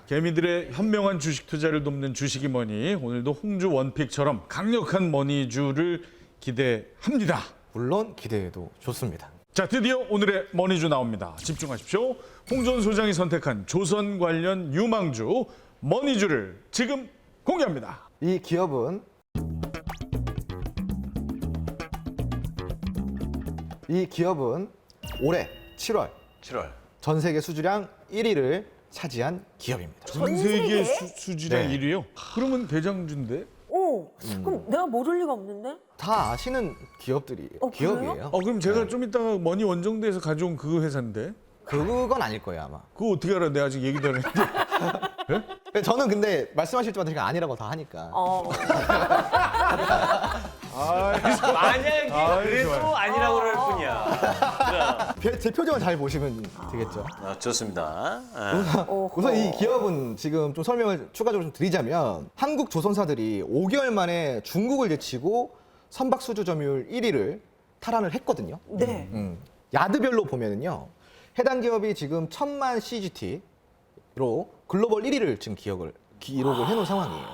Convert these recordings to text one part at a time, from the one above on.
개미들의 현명한 주식 투자를 돕는 주식이 머니. 오늘도 홍주 원픽처럼 강력한 머니주를 기대합니다. 물론 기대해도 좋습니다. 자, 드디어 오늘의 머니주 나옵니다. 집중하십시오. 홍전 소장이 선택한 조선 관련 유망주 머니주를 지금 공개합니다. 이 기업은 올해 7월 전 세계 수주량 1위를 차지한 기업입니다. 전 세계 세계? 수주량 네. 1위요? 그러면 대장주인데? 오, 그럼 내가 모를 리가 없는데? 다 아시는 기업들이 그래요? 기업이에요. 그럼 제가 좀 이따가 머니 원정대에서 가져온 그 회사인데? 그건 아닐 거예요 아마. 그거 어떻게 알아? 내가 아직 얘기도 안 했는데. 저는 근데 말씀하실 때마다 제가 아니라고 다 하니까. 만약에 그래도 좋아요. 아니라고 그럴 뿐이야. 제 표정을 잘 보시면 되겠죠. 좋습니다. 우선 이 기업은 지금 좀 설명을 추가적으로 좀 드리자면 한국 조선사들이 5개월 만에 중국을 제치고 선박 수주 점유율 1위를 탈환을 했거든요. 네. 야드별로 보면은요. 해당 기업이 지금 1000만 CGT로 글로벌 1위를 지금 기록을 해놓은 상황이에요.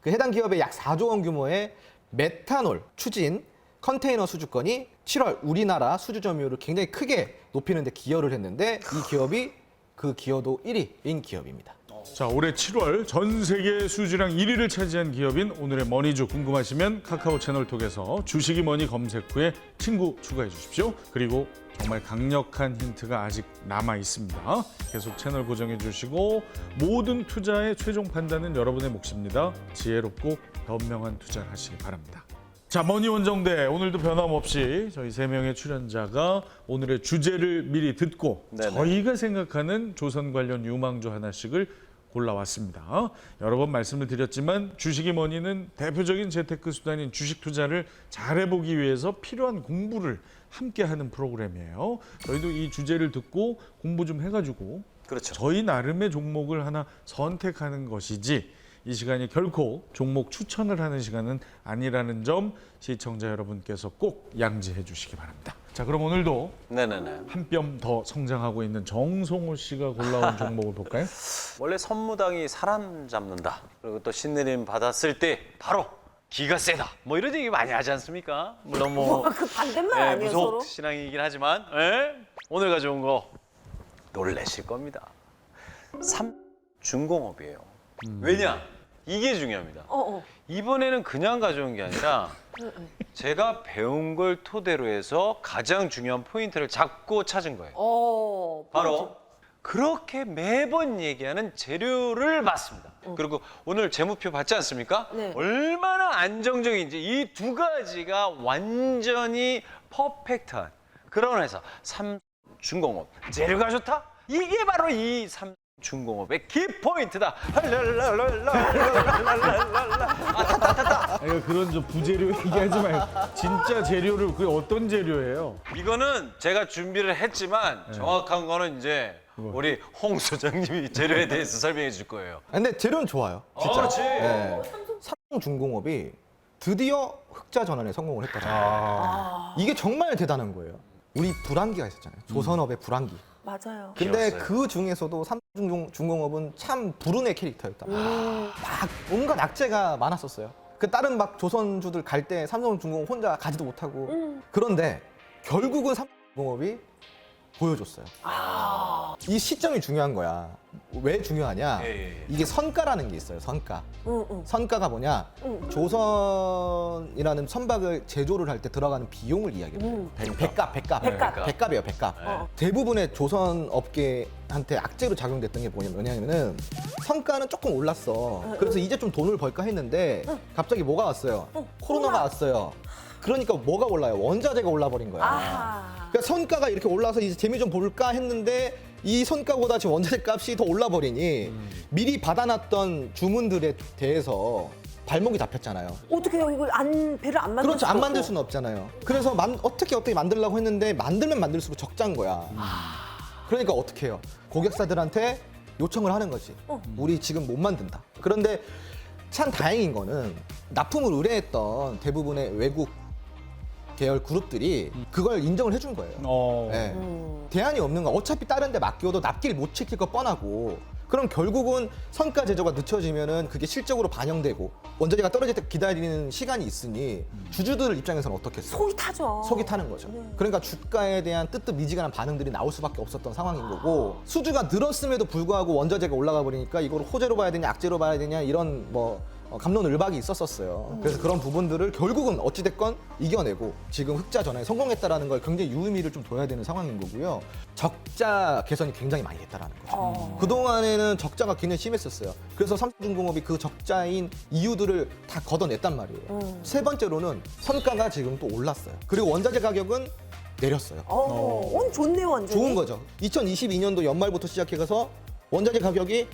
그 해당 기업의 약 4조 원 규모의 메탄올 추진 컨테이너 수주권이 7월 우리나라 수주 점유율을 굉장히 크게 높이는 데 기여를 했는데 이 기업이 그 기여도 1위인 기업입니다. 자, 올해 7월 전 세계 수주량 1위를 차지한 기업인 오늘의 머니주 궁금하시면 카카오 채널톡에서 주식이 머니 검색 후에 친구 추가해 주십시오. 그리고 정말 강력한 힌트가 아직 남아 있습니다. 계속 채널 고정해 주시고 모든 투자의 최종 판단은 여러분의 몫입니다. 지혜롭고 현명한 투자를 하시기 바랍니다. 자, 머니 원정대 오늘도 변함없이 저희 3명의 출연자가 오늘의 주제를 미리 듣고 네네. 저희가 생각하는 조선 관련 유망주 하나씩을 골라왔습니다. 여러 번 말씀을 드렸지만 주식이 머니는 대표적인 재테크 수단인 주식 투자를 잘해보기 위해서 필요한 공부를 함께하는 프로그램이에요. 저희도 이 주제를 듣고 공부 좀 해가지고 그렇죠. 저희 나름의 종목을 하나 선택하는 것이지 이 시간이 결코 종목 추천을 하는 시간은 아니라는 점 시청자 여러분께서 꼭 양지해 주시기 바랍니다. 자, 그럼 오늘도 네네네. 한 뼘 더 성장하고 있는 정성호 씨가 골라온 종목을 볼까요? 원래 선무당이 사람 잡는다. 그리고 또 신내림 받았을 때 바로 기가 세다. 뭐 이런 얘기 많이 하지 않습니까? 물론 뭐 그 반대말 아니에요, 무속 서로? 신앙이긴 하지만 오늘 가져온 거 놀라실 겁니다. 삼중공업이에요. 왜냐? 이게 중요합니다. 이번에는 그냥 가져온 게 아니라 제가 배운 걸 토대로 해서 가장 중요한 포인트를 잡고 찾은 거예요. 바로 그렇게 매번 얘기하는 재료를 봤습니다. 그리고 오늘 재무표 봤지 않습니까? 네. 얼마나 안정적인지 이 두 가지가 완전히 퍼펙트한 그런 회사 삼중공업. 재료가 좋다? 이게 바로 이 삼중공업의 키포인트다. 그런 저 부재료 얘기하지 말고 진짜 재료를 그게 어떤 재료예요? 이거는 제가 준비를 했지만 정확한 거는 이제 우리 홍 소장님이 재료에 대해서 설명해 줄 거예요. 근데 재료는 좋아요. 진짜. 그렇지. 네. 삼성중공업이 드디어 흑자 전환에 성공을 했거든요. 이게 정말 대단한 거예요. 우리 불황기가 있었잖아요. 조선업의 불황기. 맞아요. 근데 길었어요. 그 중에서도 삼성중공업은 참 불운의 캐릭터였다. 막 온갖 악재가 많았었어요. 그 다른 막 조선주들 갈 때 삼성중공업 혼자 가지도 못하고. 그런데 결국은 삼성중공업이 보여줬어요. 이 시점이 중요한 거야. 왜 중요하냐? 예. 이게 선가라는 게 있어요. 선가. 응. 선가가 뭐냐? 조선이라는 선박을 제조를 할 때 들어가는 비용을 이야기해요. 백값. 백값이에요, 백값. 대부분의 조선 업계한테 악재로 작용됐던 게 뭐냐면은 성가는 조금 올랐어. 그래서 이제 좀 돈을 벌까 했는데 갑자기 뭐가 왔어요? 코로나가 왔어요. 그러니까 뭐가 올라요? 원자재가 올라버린 거야. 그러니까 선가가 이렇게 올라서 이제 재미 좀 볼까 했는데 이 선가보다 지금 원자재 값이 더 올라버리니 미리 받아놨던 주문들에 대해서 발목이 잡혔잖아요. 어떻게 해요? 이걸 배를 안 만들 그렇죠. 안 수도 만들 없고. 수는 없잖아요. 그래서 어떻게 만들려고 했는데 만들면 만들수록 적자인 거야. 그러니까 어떻게 해요? 고객사들한테 요청을 하는 거지. 우리 지금 못 만든다. 그런데 참 다행인 거는 납품을 의뢰했던 대부분의 외국 계열 그룹들이 그걸 인정을 해준 거예요. 네. 대안이 없는 거. 어차피 다른 데 맡겨도 납기를 못 지킬 거 뻔하고 그럼 결국은 성과 제조가 늦춰지면은 그게 실적으로 반영되고 원자재가 떨어질 때 기다리는 시간이 있으니 주주들 입장에서는 어떻겠어요? 속이 타죠. 속이 타는 거죠. 그러니까 주가에 대한 뜨뜻미지근한 반응들이 나올 수밖에 없었던 상황인 거고 수주가 늘었음에도 불구하고 원자재가 올라가 버리니까 이걸 호재로 봐야 되냐 악재로 봐야 되냐 이런 갑론을박이 있었었어요. 그래서 그런 부분들을 결국은 어찌됐건 이겨내고 지금 흑자 전환에 성공했다라는 걸 굉장히 유의미를 좀 둬야 되는 상황인 거고요. 적자 개선이 굉장히 많이 됐다라는 거죠. 그동안에는 적자가 굉장히 심했었어요. 그래서 삼성중공업이 그 적자인 이유들을 다 걷어냈단 말이에요. 세 번째로는 선가가 지금 또 올랐어요. 그리고 원자재 가격은 내렸어요. 좋네요, 완전히. 좋은 거죠. 2022년도 연말부터 시작해서 원자재 가격이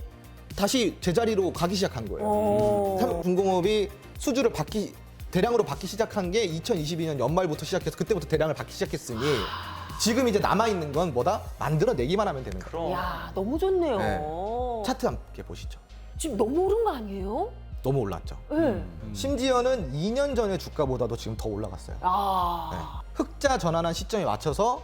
다시 제자리로 가기 시작한 거예요. 삼성중공업이 수주를 대량으로 받기 시작한 게 2022년 연말부터 시작해서 그때부터 대량을 받기 시작했으니 지금 이제 남아있는 건 뭐다? 만들어내기만 하면 되는 거예요. 그럼. 야, 너무 좋네요. 네. 차트 함께 보시죠. 지금 너무 오른 거 아니에요? 너무 올랐죠. 네. 심지어는 2년 전의 주가보다도 지금 더 올라갔어요. 네. 흑자 전환한 시점에 맞춰서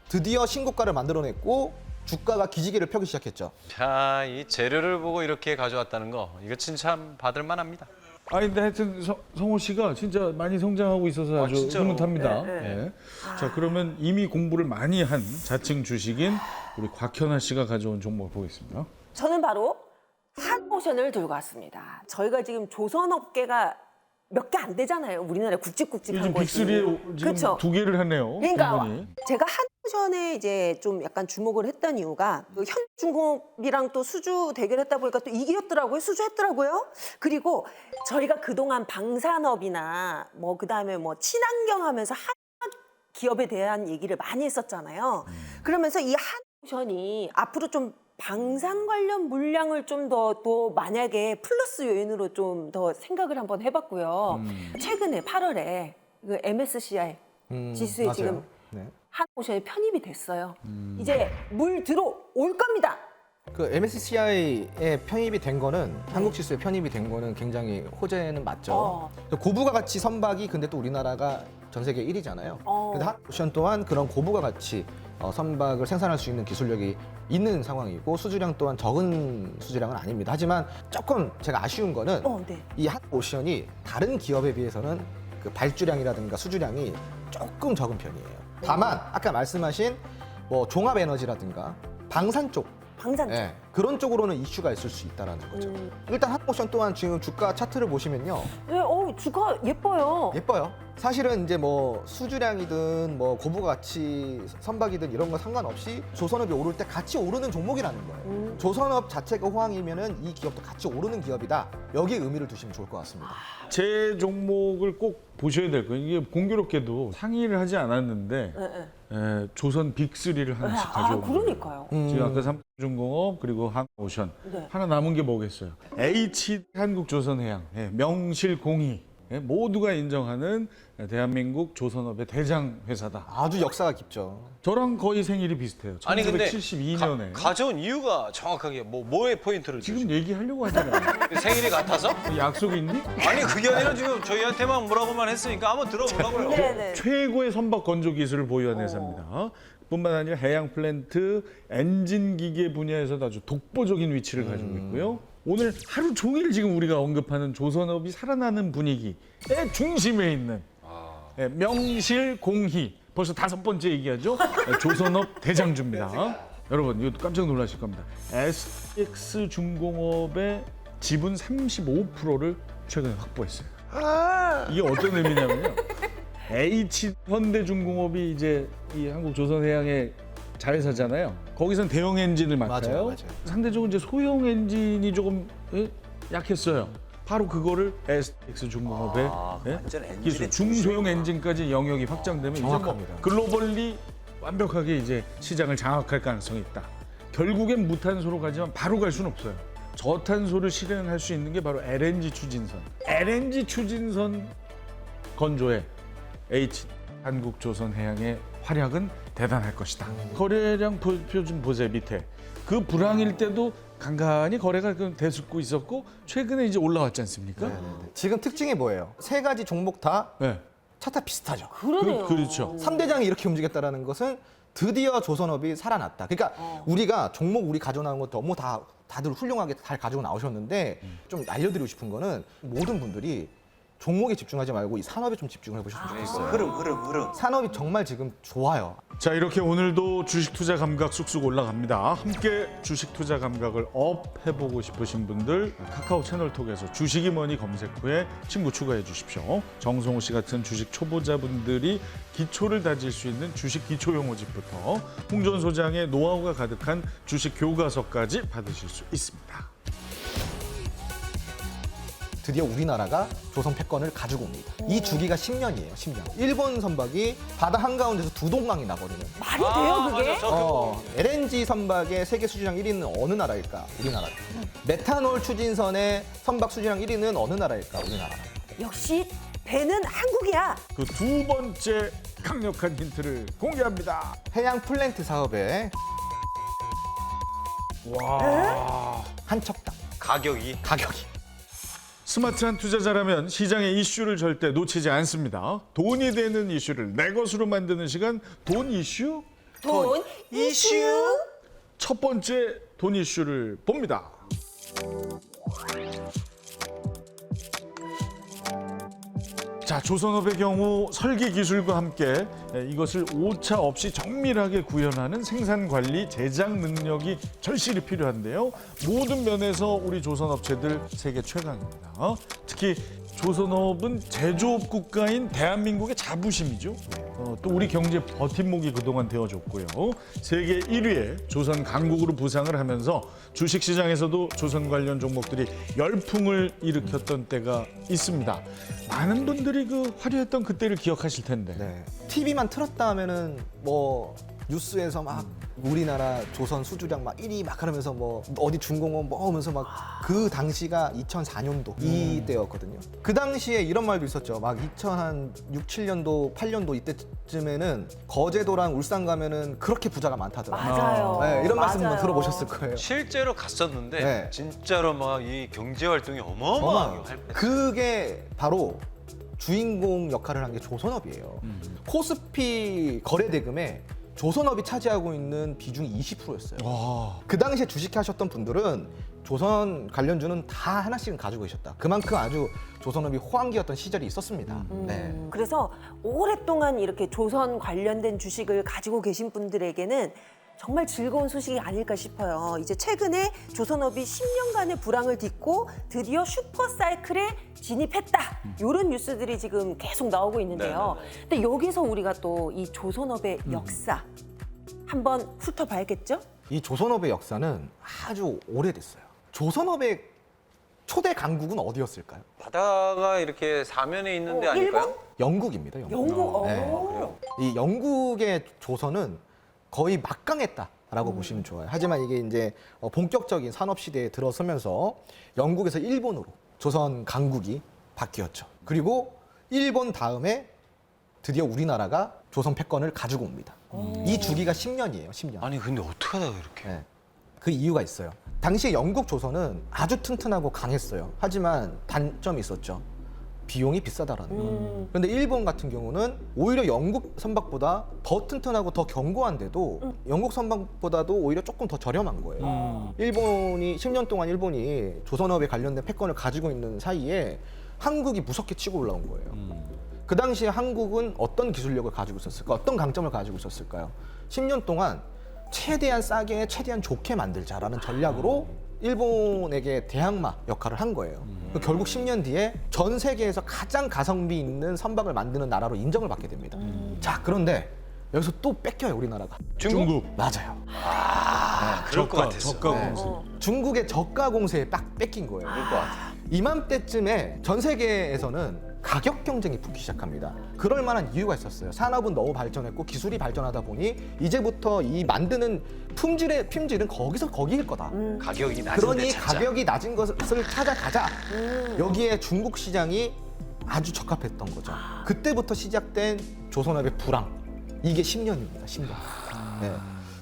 드디어 신고가를 만들어냈고 주가가 기지개를 펴기 시작했죠. 자, 이 재료를 보고 이렇게 가져왔다는 거 이거 칭찬 받을 만합니다. 아니 근데 하여튼 성호 씨가 진짜 많이 성장하고 있어서 아주 진짜로? 흐뭇합니다. 네. 예. 자 그러면 이미 공부를 많이 한 자칭 주식인 우리 곽현아 씨가 가져온 종목을 보겠습니다. 저는 바로 한오션을 들고 왔습니다. 저희가 지금 조선업계가 몇 개 안 되잖아요. 우리나라에 굵직굵직한 요즘 것이. 빅3에 지금 그쵸? 2개를 하네요. 그러니까 이분이. 제가 한오션에 이제 좀 약간 주목을 했던 이유가 그 현중공업이랑 또 수주 대결했다 보니까 또 이겼더라고요. 수주했더라고요. 그리고 저희가 그동안 방산업이나 뭐 그다음에 뭐 친환경 하면서 한 기업에 대한 얘기를 많이 했었잖아요. 그러면서 이 한오션이 앞으로 좀 방산 관련 물량을 좀 더 만약에 플러스 요인으로 좀 더 생각을 한번 해봤고요. 최근에 8월에 그 MSCI 지수에 맞아요. 지금 네. 한오션이 편입이 됐어요. 이제 물 들어올 겁니다. 그 MSCI에 편입이 된 거는 한국 지수에 편입이 된 거는 굉장히 호재는 맞죠. 고부가 가치 선박이 근데 또 우리나라가 전 세계 1위잖아요. 근데 한오션 또한 그런 고부가 가치 선박을 생산할 수 있는 기술력이 있는 상황이고 수주량 또한 적은 수주량은 아닙니다. 하지만 조금 제가 아쉬운 거는 네. 이 한오션이 다른 기업에 비해서는 그 발주량이라든가 수주량이 조금 적은 편이에요. 다만 아까 말씀하신 뭐 종합 에너지라든가 방산 쪽 방산 쪽. 네, 그런 쪽으로는 이슈가 있을 수 있다는 거죠. 일단 한오션 또한 지금 주가 차트를 보시면요. 네, 주가 예뻐요. 예뻐요. 사실은 이제 뭐 수주량이든 뭐 고부가 가치 선박이든 이런 거 상관없이 조선업이 오를 때 같이 오르는 종목이라는 거예요. 조선업 자체가 호황이면은 이 기업도 같이 오르는 기업이다. 여기에 의미를 두시면 좋을 것 같습니다. 제 종목을 꼭 보셔야 될 거예요. 이게 공교롭게도 상의를 하지 않았는데 네. 조선 빅3를 하나씩 가져온 거예요. 그러니까요. 지금 아까 삼성중공업 그리고 한오션 네. 하나 남은 게 뭐겠어요? H 한국조선해양 명실공히 모두가 인정하는 대한민국 조선업의 대장 회사다. 아주 역사가 깊죠. 저랑 거의 생일이 비슷해요. 아니 근데 1972년에 가져온 이유가 정확하게 뭐에 포인트를 지금 주시죠? 얘기하려고 하잖아요. 생일이 같아서? 약속 있니? 아니 그게 아니라 지금 저희한테만 뭐라고만 했으니까 한번 들어보라고요. 네네. 최고의 선박 건조 기술을 보유한 회사입니다. 뿐만 아니라 해양 플랜트, 엔진 기계 분야에서도 아주 독보적인 위치를 가지고 있고요. 오늘 하루 종일 지금 우리가 언급하는 조선업이 살아나는 분위기의 중심에 있는 명실공히 벌써 5번째 얘기하죠. 조선업 대장주입니다. 여러분 이거 깜짝 놀라실 겁니다. SX중공업의 지분 35%를 최근에 확보했어요. 이게 어떤 의미냐면요. H현대중공업이 이제 이 한국조선해양의 자회사잖아요. 거기선 대형 엔진을 맡아요. 맞아요. 상대적으로 이제 소형 엔진이 조금 약했어요. 바로 그거를 SX중공업의 완전 엔진의 기술, 중소형 엔진까지 영역이 확장되면 이제 뭐 정확합니다. 글로벌리 완벽하게 이제 시장을 장악할 가능성이 있다. 결국엔 무탄소로 가지만 바로 갈 수는 없어요. 저탄소를 실현할 수 있는 게 바로 LNG 추진선. LNG 추진선 건조에 H 한국조선해양의 활약은 대단할 것이다. 거래량 표 좀 보세요 밑에. 그 불황일 때도 간간히 거래가 되고 있었고 최근에 이제 올라왔지 않습니까? 지금 특징이 뭐예요? 세 가지 종목 다 네. 차트 비슷하죠. 그러네요. 그렇죠. 3대장이 이렇게 움직였다는 것은 드디어 조선업이 살아났다. 그러니까 우리가 종목 우리 가져 나온 거 너무 다들 훌륭하게 잘 가지고 나오셨는데 좀 알려드리고 싶은 거는 모든 분들이 종목에 집중하지 말고 이 산업에 좀 집중을 해보셨으면 좋겠어요. 흐름. 산업이 정말 지금 좋아요. 자, 이렇게 오늘도 주식 투자 감각 쑥쑥 올라갑니다. 함께 주식 투자 감각을 업 해보고 싶으신 분들 카카오 채널톡에서 주식이 뭐니 검색 후에 친구 추가해 주십시오. 정성호 씨 같은 주식 초보자분들이 기초를 다질 수 있는 주식 기초 용어집부터 홍준 소장의 노하우가 가득한 주식 교과서까지 받으실 수 있습니다. 드디어 우리나라가 조선 패권을 가지고 옵니다. 이 주기가 10년이에요, 10년. 일본 선박이 바다 한가운데서 두 동강이 나버리는. 말이 돼요, 그게? LNG 선박의 세계 수주량 1위는 어느 나라일까? 우리나라. 메탄올 추진선의 선박 수주량 1위는 어느 나라일까? 우리나라. 역시 배는 한국이야. 그 두 번째 강력한 힌트를 공개합니다. 해양 플랜트 사업에 한 척당 가격이 가격이. 스마트한 투자자라면 시장의 이슈를 절대 놓치지 않습니다. 돈이 되는 이슈를 내 것으로 만드는 시간, 돈 이슈? 돈 이슈. 첫 번째 돈 이슈를 봅니다. 자, 조선업의 경우 설계 기술과 함께 이것을 오차 없이 정밀하게 구현하는 생산 관리, 제작 능력이 절실히 필요한데요. 모든 면에서 우리 조선업체들 세계 최강입니다. 특히 조선업은 제조업 국가인 대한민국의 자부심이죠. 또 우리 경제 버팀목이 그동안 되어줬고요. 세계 1위의 조선 강국으로 부상을 하면서 주식시장에서도 조선 관련 종목들이 열풍을 일으켰던 때가 있습니다. 많은 분들이 그 화려했던 그때를 기억하실 텐데. 네. TV만 틀었다 하면은 뭐 뉴스에서 막 우리나라 조선 수주량 막 1위 막 하면서 뭐 어디 중공업 뭐 하면서 막 그 당시가 2004년도 이때였거든요. 그 당시에 이런 말도 있었죠. 막 2006, 7년도, 8년도 이때쯤에는 거제도랑 울산 가면은 그렇게 부자가 많다더라고요. 맞아요. 네, 이런 말씀 맞아요. 들어보셨을 거예요. 실제로 갔었는데 네. 진짜로 막 이 경제 활동이 어마어마하게 활발했어요. 그게 바로 주인공 역할을 한 게 조선업이에요. 코스피 거래 대금에 조선업이 차지하고 있는 비중이 20%였어요. 와, 그 당시에 주식하셨던 분들은 조선 관련주는 다 하나씩은 가지고 계셨다. 그만큼 아주 조선업이 호황기였던 시절이 있었습니다. 네. 그래서 오랫동안 이렇게 조선 관련된 주식을 가지고 계신 분들에게는 정말 즐거운 소식이 아닐까 싶어요. 이제 최근에 조선업이 10년간의 불황을 딛고 드디어 슈퍼사이클에 진입했다. 이런 뉴스들이 지금 계속 나오고 있는데요. 근데 여기서 우리가 또 이 조선업의 역사 한번 훑어봐야겠죠? 이 조선업의 역사는 아주 오래됐어요. 조선업의 초대 강국은 어디였을까요? 바다가 이렇게 사면에 있는데 아닐까요? 일본? 영국입니다. 영국. 영국. 네. 그래요? 이 영국의 조선은 거의 막강했다라고 보시면 좋아요. 하지만 이게 이제 본격적인 산업 시대에 들어서면서 영국에서 일본으로 조선 강국이 바뀌었죠. 그리고 일본 다음에 드디어 우리나라가 조선 패권을 가지고 옵니다. 이 주기가 10년이에요. 10년. 아니 근데 어떻게 하다가 이렇게 네. 그 이유가 있어요. 당시에 영국 조선은 아주 튼튼하고 강했어요. 하지만 단점이 있었죠. 비용이 비싸다라는 거. 그런데 일본 같은 경우는 오히려 영국 선박보다 더 튼튼하고 더 견고한데도 영국 선박보다도 오히려 조금 더 저렴한 거예요. 일본이 10년 동안 일본이 조선업에 관련된 패권을 가지고 있는 사이에 한국이 무섭게 치고 올라온 거예요. 그 당시에 한국은 어떤 기술력을 가지고 있었을까? 어떤 강점을 가지고 있었을까요? 10년 동안 최대한 싸게, 최대한 좋게 만들자라는 전략으로 일본에게 대항마 역할을 한 거예요. 결국 10년 뒤에 전 세계에서 가장 가성비 있는 선박을 만드는 나라로 인정을 받게 됩니다. 자, 그런데 여기서 또 뺏겨요, 우리나라가. 중국. 맞아요. 그럴 것 같았어. 저가 공세. 중국의 저가 공세에 딱 뺏긴 거예요. 그럴 것 같아. 이맘때쯤에 전 세계에서는 가격 경쟁이 붙기 시작합니다. 그럴 만한 이유가 있었어요. 산업은 너무 발전했고 기술이 발전하다 보니 이제부터 이 만드는 품질은 거기일 거다. 가격이 낮은 데 그러니 찾자. 가격이 낮은 것을 찾아가자. 여기에 중국 시장이 아주 적합했던 거죠. 그때부터 시작된 조선업의 불황. 이게 10년입니다. 10년. 네.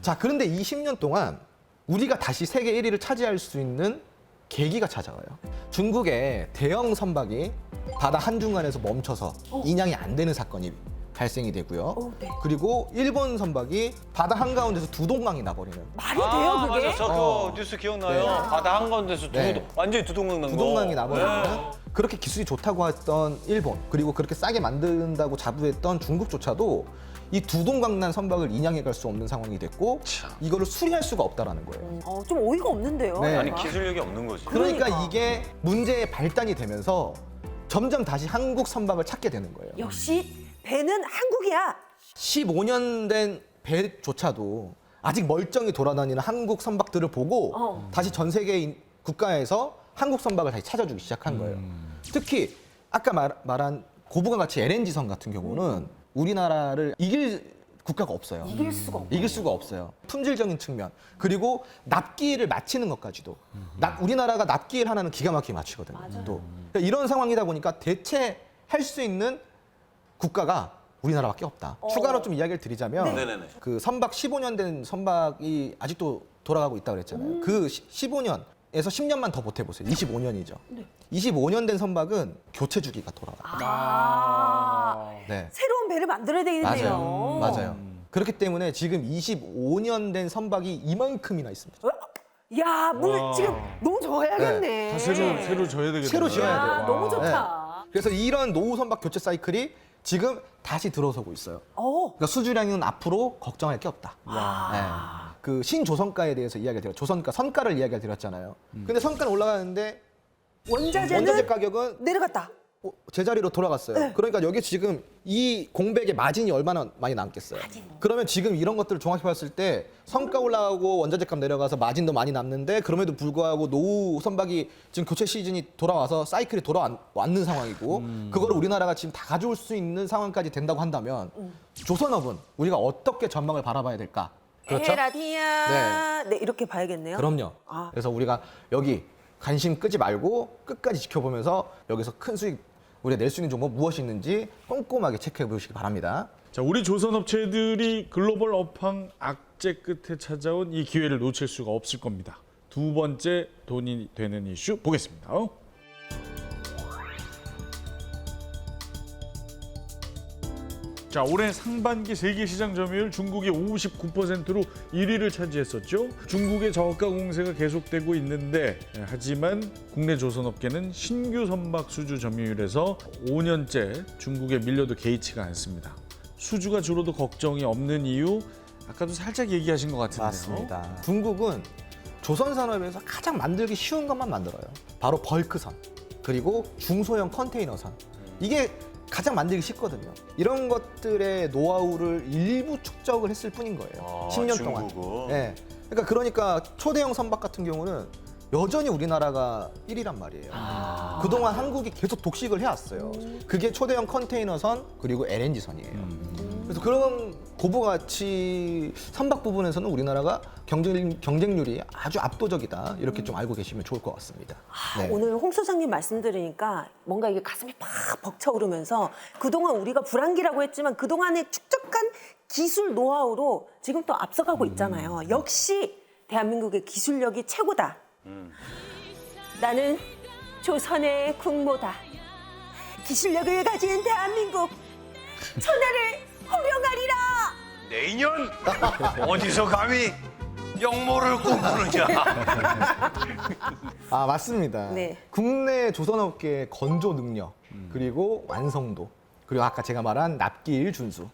자, 그런데 이 10년 동안 우리가 다시 세계 1위를 차지할 수 있는 계기가 찾아와요. 중국의 대형 선박이 바다 한중간에서 멈춰서 인양이 안 되는 사건이 발생이 되고요. 네. 그리고 일본 선박이 바다 한가운데서 두 동강이 나버리는 말이 돼요, 그게? 맞아. 저도 뉴스 기억나요. 네. 바다 한가운데서 네. 완전히 두동강 난 거. 두 동강이 나버리는 그렇게 기술이 좋다고 했던 일본, 그리고 그렇게 싸게 만든다고 자부했던 중국조차도 이 두 동강난 선박을 인양해 갈 수 없는 상황이 됐고 참. 이거를 수리할 수가 없다라는 거예요. 좀 어이가 없는데요. 네. 아니 기술력이 없는 거지. 그러니까 이게 문제의 발단이 되면서 점점 다시 한국 선박을 찾게 되는 거예요. 역시 배는 한국이야. 15년 된 배조차도 아직 멀쩡히 돌아다니는 한국 선박들을 보고 다시 전 세계 국가에서 한국 선박을 다시 찾아주기 시작한 거예요. 특히 아까 말한 고부가가치 LNG선 같은 경우는 우리나라를 이길 국가가 없어요. 이길 수가 없고. 이길 수가 없어요. 품질적인 측면 그리고 납기를 마치는 것까지도 우리나라가 납기일 하나는 기가 막히게 마치거든요. 또 그러니까 이런 상황이다 보니까 대체할 수 있는 국가가 우리나라밖에 없다. 추가로 좀 이야기를 드리자면 네네네. 그 선박 15년 된 선박이 아직도 돌아가고 있다고 그랬잖아요. 그 15년에서 10년만 더 버텨보세요. 25년이죠. 25년 된 선박은 교체 주기가 돌아가요. 네. 새로운 배를 만들어야 되겠네요. 맞아요. 그렇기 때문에 지금 25년 된 선박이 이만큼이나 있습니다. 야, 물 와. 지금 너무 져야겠네. 다 새로 져야 되겠네요. 새로 지어야 돼요. 아, 너무 좋다. 그래서 이런 노후 선박 교체 사이클이 지금 다시 들어서고 있어요. 그러니까 수주량은 앞으로 걱정할 게 없다. 네. 그 신조선가에 대해서 이야기를 드렸죠. 조선가, 선가를 이야기를 드렸잖아요. 근데 선가는 올라가는데 원자재는 원자재 가격은 내려갔다. 제자리로 돌아갔어요. 네. 그러니까 여기 지금 이 공백의 마진이 얼마나 많이 남겠어요. 그러면 지금 이런 것들을 종합해 봤을 때 성가 올라가고 원자재 값 내려가서 마진도 많이 남는데 그럼에도 불구하고 노후 선박이 지금 교체 시즌이 돌아와서 사이클이 돌아왔는 상황이고 그거를 우리나라가 지금 다 가져올 수 있는 상황까지 된다고 한다면 조선업은 우리가 어떻게 전망을 바라봐야 될까? 그렇죠? 에라디야. 네, 이렇게 봐야겠네요. 그럼요. 아. 그래서 우리가 여기 관심 끄지 말고 끝까지 지켜보면서 여기서 큰 수익 우리가 낼 수 있는 종목 무엇이 있는지 꼼꼼하게 체크해 보시기 바랍니다. 자, 우리 조선 업체들이 글로벌 업황 악재 끝에 찾아온 이 기회를 놓칠 수가 없을 겁니다. 두 번째 돈이 되는 이슈 보겠습니다. 자, 올해 상반기 세계 시장 점유율 중국이 59%로 1위를 차지했었죠. 중국의 저가 공세가 계속되고 있는데 하지만 국내 조선업계는 신규 선박 수주 점유율에서 5년째 중국에 밀려도 개의치가 않습니다. 수주가 줄어도 걱정이 없는 이유 아까도 살짝 얘기하신 것 같은데요. 맞습니다. 중국은 조선 산업에서 가장 만들기 쉬운 것만 만들어요. 바로 벌크선 그리고 중소형 컨테이너선. 이게 가장 만들기 쉽거든요. 이런 것들의 노하우를 일부 축적을 했을 뿐인 거예요. 10년 동안. 중국은. 네. 그러니까 초대형 선박 같은 경우는 여전히 우리나라가 1위란 말이에요. 그동안 한국이 계속 독식을 해왔어요. 그게 초대형 컨테이너선 그리고 LNG선이에요. 그래서 그런 고부가치 선박 부분에서는 우리나라가 경쟁률이 아주 압도적이다. 이렇게 좀 알고 계시면 좋을 것 같습니다. 네. 오늘 홍 소장님 말씀 들으니까 뭔가 이게 가슴이 팍 벅차오르면서 그동안 우리가 불황기라고 했지만 그동안에 축적한 기술 노하우로 지금 또 앞서가고 있잖아요. 역시 대한민국의 기술력이 최고다. 나는 조선의 국모다. 기술력을 가진 대한민국 천하를 호령하리라. 내년 어디서 감히 영모를 꿈꾸느냐. 아, 맞습니다. 네. 국내 조선업계의 건조 능력, 그리고 완성도, 그리고 아까 제가 말한 납기일 준수.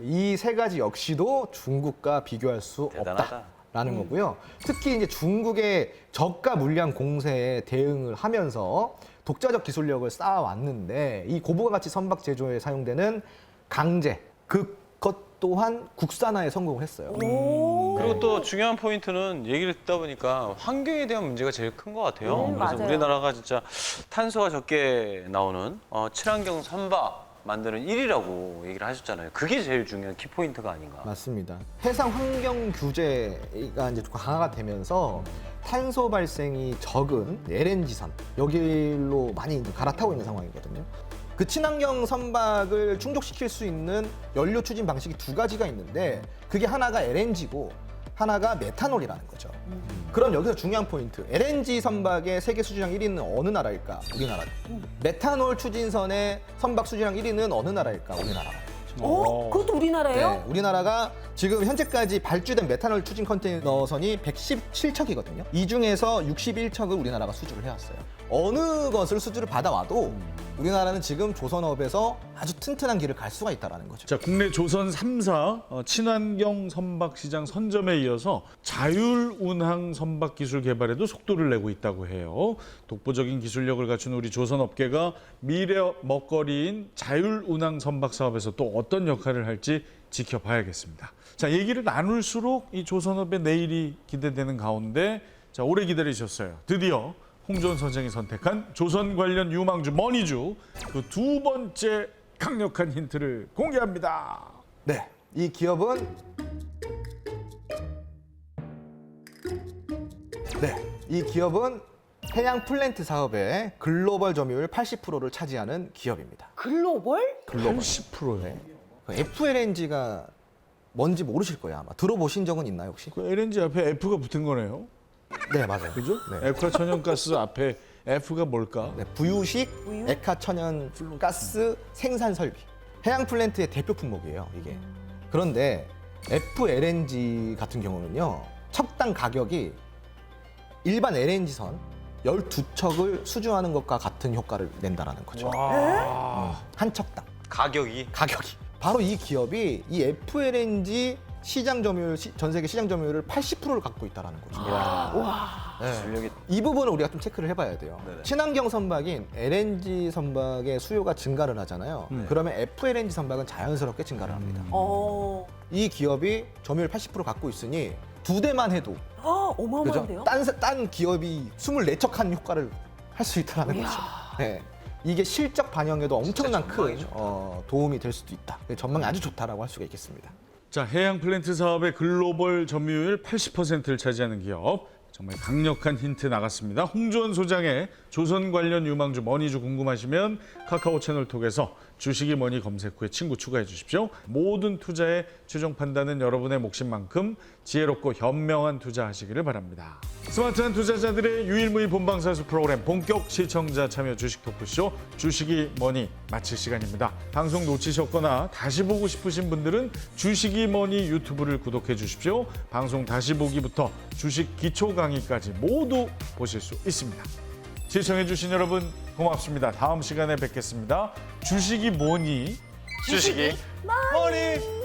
이 세 가지 역시도 중국과 비교할 수 대단하다. 없다라는 거고요. 특히 이제 중국의 저가 물량 공세에 대응을 하면서 독자적 기술력을 쌓아왔는데 이 고부가가치 선박 제조에 사용되는 강제, 그것 또한 국산화에 성공을 했어요. 그리고 또 중요한 포인트는 얘기를 듣다 보니까 환경에 대한 문제가 제일 큰 것 같아요. 그래서 맞아요. 우리나라가 진짜 탄소가 적게 나오는 친환경 선박 만드는 1위라고 얘기를 하셨잖아요. 그게 제일 중요한 키포인트가 아닌가. 맞습니다. 해상 환경 규제가 이제 강화가 되면서 탄소 발생이 적은 LNG선 여기로 많이 이제 갈아타고 있는 상황이거든요. 그 친환경 선박을 충족시킬 수 있는 연료 추진 방식이 두 가지가 있는데 그게 하나가 LNG고 하나가 메탄올이라는 거죠. 그럼 여기서 중요한 포인트. LNG 선박의 세계 수주량 1위는 어느 나라일까? 우리나라. 메탄올 추진선의 선박 수주량 1위는 어느 나라일까? 우리나라가. 그것도 우리나라예요? 네, 우리나라가 지금 현재까지 발주된 메탄올 추진 컨테이너선이 117척이거든요. 이 중에서 61척을 우리나라가 수주를 해왔어요. 어느 것을 수주를 받아와도 우리나라는 지금 조선업에서 아주 튼튼한 길을 갈 수가 있다는 거죠. 자, 국내 조선 3사 친환경 선박 시장 선점에 이어서 자율 운항 선박 기술 개발에도 속도를 내고 있다고 해요. 독보적인 기술력을 갖춘 우리 조선 업계가 미래 먹거리인 자율 운항 선박 사업에서 또 어떤 역할을 할지 지켜봐야겠습니다. 자, 얘기를 나눌수록 이 조선업의 내일이 기대되는 가운데 자, 오래 기다리셨어요. 드디어 홍준 선생이 선택한 조선 관련 유망주 머니주 그 두 번째 강력한 힌트를 공개합니다. 네, 이 기업은 해양 플랜트 사업의 글로벌 점유율 80%를 차지하는 기업입니다. 글로벌? 80%요. FLNG가 뭔지 모르실 거예요, 아마. 들어보신 적은 있나요, 혹시? 그 LNG 앞에 F가 붙은 거네요. 네, 맞아요. 그죠? 네. 액화 천연가스 앞에 F가 뭘까? 네, 부유식 액화 천연 가스 생산 설비. 해양 플랜트의 대표 품목이에요, 이게. 그런데 FLNG 같은 경우는요, 척당 가격이 일반 LNG선 12척을 수주하는 것과 같은 효과를 낸다라는 거죠. 한 척당 가격이 가격이. 바로 이 기업이 이 FLNG 시장 점유율, 전 세계 시장 점유율을 80%를 갖고 있다라는 거죠. 네. 실력이 이 부분을 우리가 좀 체크를 해봐야 돼요. 네네. 친환경 선박인 LNG 선박의 수요가 증가를 하잖아요. 그러면 FLNG 선박은 자연스럽게 증가를 합니다. 이 기업이 점유율 80% 갖고 있으니 두 대만 해도 그죠? 어마어마한데요? 딴 기업이 24척 한 효과를 할 수 있다는 거죠. 네. 이게 실적 반영에도 엄청난 큰 도움이 될 수도 있다. 전망이 아주 좋다라고 할 수가 있겠습니다. 자, 해양 플랜트 사업의 글로벌 점유율 80%를 차지하는 기업. 정말 강력한 힌트 나갔습니다. 홍주원 소장의 조선 관련 유망주 머니주 궁금하시면 카카오 채널 톡에서 주식이 머니 검색 후에 친구 추가해 주십시오. 모든 투자의 최종 판단은 여러분의 몫인 만큼 지혜롭고 현명한 투자하시기를 바랍니다. 스마트한 투자자들의 유일무이 본방사수 프로그램 본격 시청자 참여 주식 토크쇼 주식이 머니 마칠 시간입니다. 방송 놓치셨거나 다시 보고 싶으신 분들은 주식이 머니 유튜브를 구독해 주십시오. 방송 다시 보기부터 주식 기초 강의까지 모두 보실 수 있습니다. 시청해 주신 여러분 고맙습니다. 다음 시간에 뵙겠습니다. 주식이 뭐니? 주식이 머니!